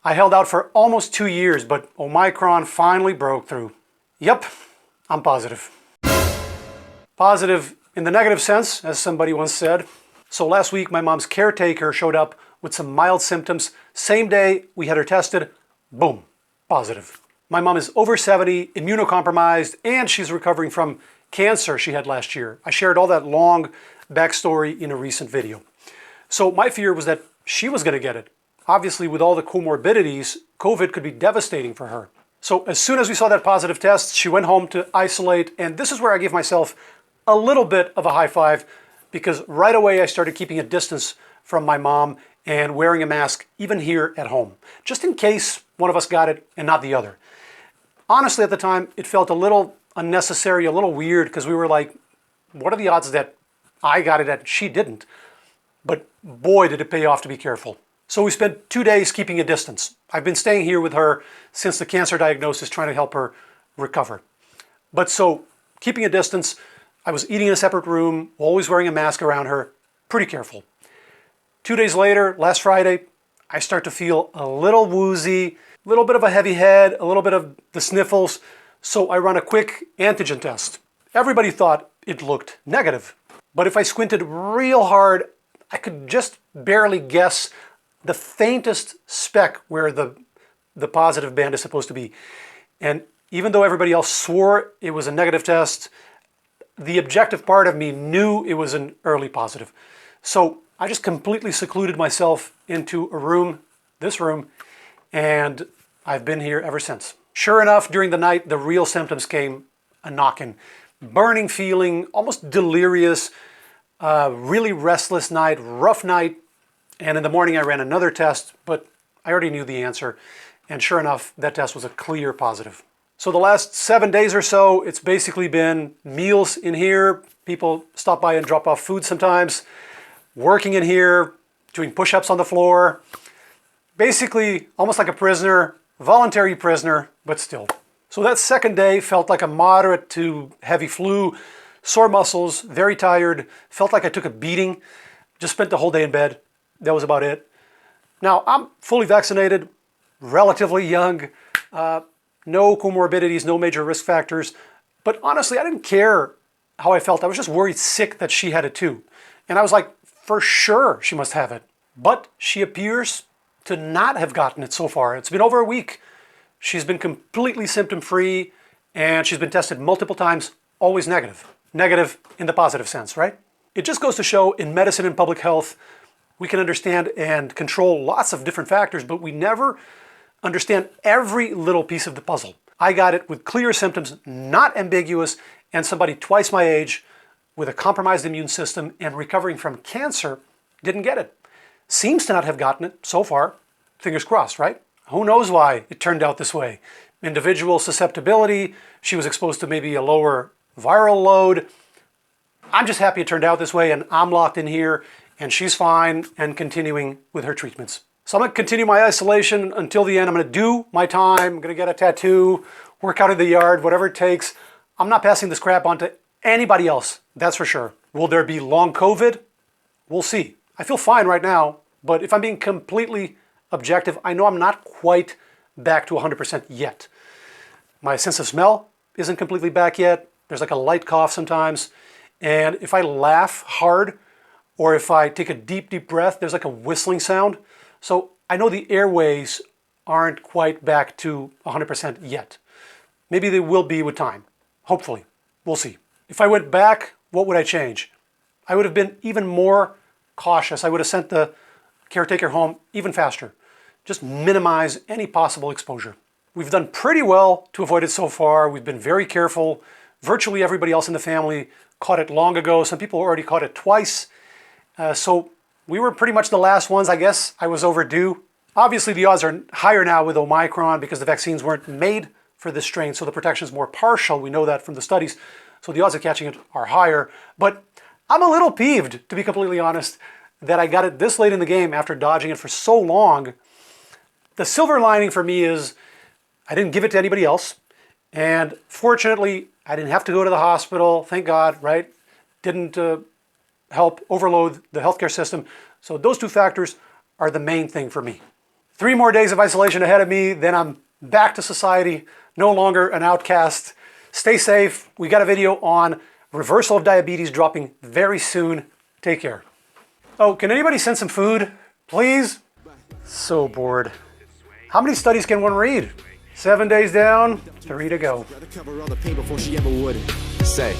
I held out for almost 2 years, but Omicron finally broke through. Yep, I'm positive. Positive in the negative sense, as somebody once said. So last week, my mom's caretaker showed up with some mild symptoms. Same day we had her tested, boom, positive. My mom is over 70, immunocompromised, and she's recovering from cancer she had last year. I shared all that long backstory in a recent video. So my fear was that she was going to get it. Obviously, with all the comorbidities, COVID could be devastating for her. So as soon as we saw that positive test, she went home to isolate, and this is where I gave myself a little bit of a high five, because right away I started keeping a distance from my mom and wearing a mask even here at home, just in case one of us got it and not the other. Honestly, at the time, it felt a little unnecessary, a little weird, because we were like, what are the odds that I got it and she didn't? But boy, did it pay off to be careful. So we spent 2 days keeping a distance. I've been staying here with her since the cancer diagnosis, trying to help her recover. But so, keeping a distance, I was eating in a separate room, always wearing a mask around her, pretty careful. 2 days later, last Friday, I start to feel a little woozy, a little bit of a heavy head, a little bit of the sniffles, so I run a quick antigen test. Everybody thought it looked negative, but if I squinted real hard, I could just barely guess the faintest speck where the positive band is supposed to be. And even though everybody else swore it was a negative test, the objective part of me knew it was an early positive. So I just completely secluded myself into a room, this room, and I've been here ever since. Sure enough, during the night, the real symptoms came a knocking. Burning feeling, almost delirious, really restless night, rough night. And in the morning I ran another test, but I already knew the answer. And sure enough, that test was a clear positive. So the last 7 days or so, it's basically been meals in here. People stop by and drop off food sometimes. Working in here, doing push-ups on the floor. Basically, almost like a prisoner, voluntary prisoner, but still. So that second day felt like a moderate to heavy flu, sore muscles, very tired, felt like I took a beating. Just spent the whole day in bed. That was about it. Now, I'm fully vaccinated, relatively young, no comorbidities, no major risk factors. But honestly, I didn't care how I felt. I was just worried sick that she had it too. And I was like, for sure she must have it. But she appears to not have gotten it so far. It's been over a week. She's been completely symptom-free, and she's been tested multiple times, always negative. Negative in the positive sense, right? It just goes to show in medicine and public health, we can understand and control lots of different factors, but we never understand every little piece of the puzzle. I got it with clear symptoms, not ambiguous, and somebody twice my age with a compromised immune system and recovering from cancer didn't get it. Seems to not have gotten it so far. Fingers crossed, right? Who knows why it turned out this way? Individual susceptibility, she was exposed to maybe a lower viral load. I'm just happy it turned out this way, and I'm locked in here, and she's fine and continuing with her treatments. So I'm going to continue my isolation until the end. I'm going to do my time. I'm going to get a tattoo, work out in the yard, whatever it takes. I'm not passing this crap on to anybody else, that's for sure. Will there be long COVID? We'll see. I feel fine right now, but if I'm being completely objective, I know I'm not quite back to 100% yet. My sense of smell isn't completely back yet. There's like a light cough sometimes. And if I laugh hard, or if I take a deep, deep breath, there's like a whistling sound. So I know the airways aren't quite back to 100% yet. Maybe they will be with time. Hopefully. We'll see. If I went back, what would I change? I would have been even more cautious. I would have sent the caretaker home even faster. Just minimize any possible exposure. We've done pretty well to avoid it so far. We've been very careful. Virtually everybody else in the family caught it long ago. Some people already caught it twice. So we were pretty much the last ones. I guess I was overdue. Obviously, the odds are higher now with Omicron because the vaccines weren't made for this strain, so the protection is more partial. We know that from the studies. So the odds of catching it are higher. But I'm a little peeved, to be completely honest, that I got it this late in the game after dodging it for so long. The silver lining for me is I didn't give it to anybody else. And fortunately, I didn't have to go to the hospital, thank God, right? Didn't help overload the healthcare system. So those two factors are the main thing for me. 3 more days of isolation ahead of me, then I'm back to society, no longer an outcast. Stay safe. We got a video on reversal of diabetes dropping very soon. Take care. Oh, can anybody send some food, please? So bored. How many studies can one read? 7 days down, 3 to go. Cover all the pain before she ever would say.